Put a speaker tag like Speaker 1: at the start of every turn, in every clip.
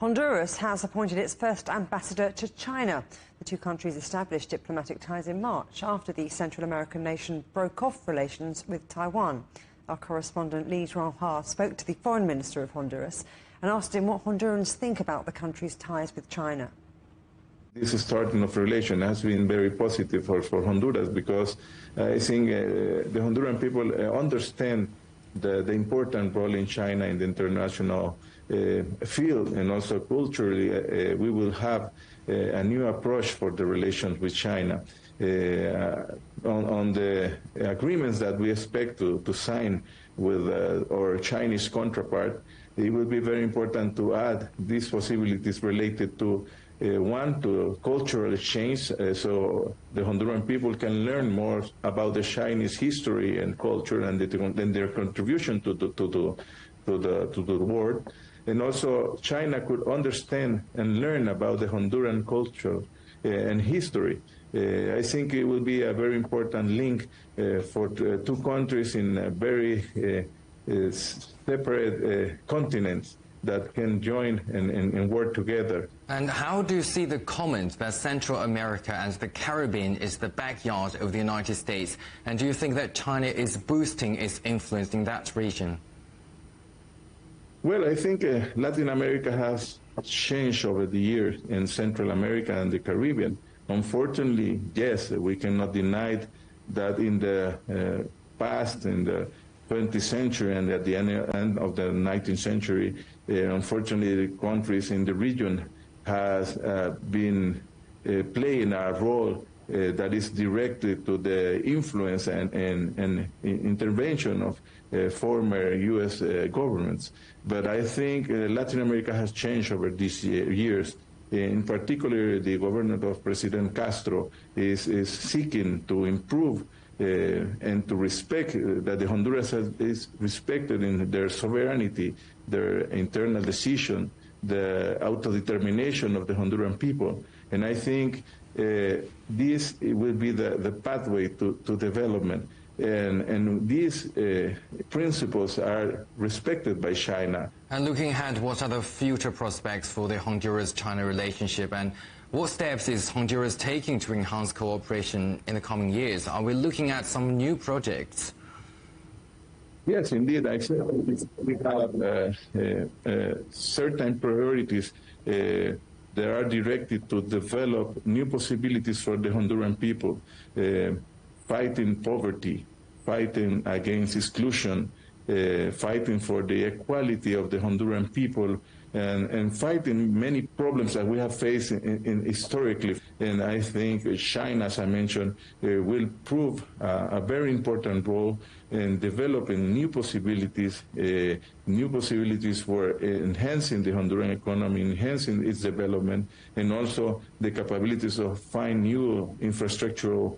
Speaker 1: Honduras has appointed its first ambassador to China. The two countries established diplomatic ties in March after the Central American nation broke off relations with Taiwan. Our correspondent Li Zhuanghua spoke to the Foreign Minister of Honduras and asked him what Hondurans think about the country's ties with China.
Speaker 2: This starting of relation has been very positive for Honduras because I think the Honduran people understand the important role in China in the international field, and also culturally we will have a new approach for the relations with China. On the agreements that we expect to sign with our Chinese counterpart, it will be very important to add these possibilities related to to cultural exchange, so the Honduran people can learn more about the Chinese history and culture and their contribution to the world. And also China could understand and learn about the Honduran culture and history. I think it will be a very important link for the two countries in very separate continents that can join and work together.
Speaker 3: And how do you see the comment that Central America and the Caribbean is the backyard of the United States? And do you think that China is boosting its influence in that region?
Speaker 2: Well, I think Latin America has changed over the years, in Central America and the Caribbean. Unfortunately, yes, we cannot deny that in the past, in the 20th century and at the end of the 19th century, unfortunately, the countries in the region has been playing a role that is directed to the influence and intervention of former U.S. governments. But I think Latin America has changed over these years. In particular, the government of President Castro is seeking to improve and to respect that the Honduras is respected in their sovereignty, their internal decision, the autodetermination of the Honduran people. And I think this will be the pathway to development. And these principles are respected by China.
Speaker 3: And looking ahead, what are the future prospects for the Honduras-China relationship, and what steps is Honduras taking to enhance cooperation in the coming years? Are we looking at some new projects?
Speaker 2: Yes, indeed. I said we have certain priorities that are directed to develop new possibilities for the Honduran people, fighting poverty, fighting against exclusion, fighting for the equality of the Honduran people, and fighting many problems that we have faced historically. And I think China, as I mentioned, will prove a very important role in developing new possibilities for enhancing the Honduran economy, enhancing its development, and also the capabilities of find new infrastructural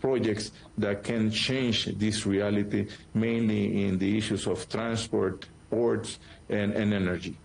Speaker 2: projects that can change this reality, mainly in the issues of transport, ports, and energy.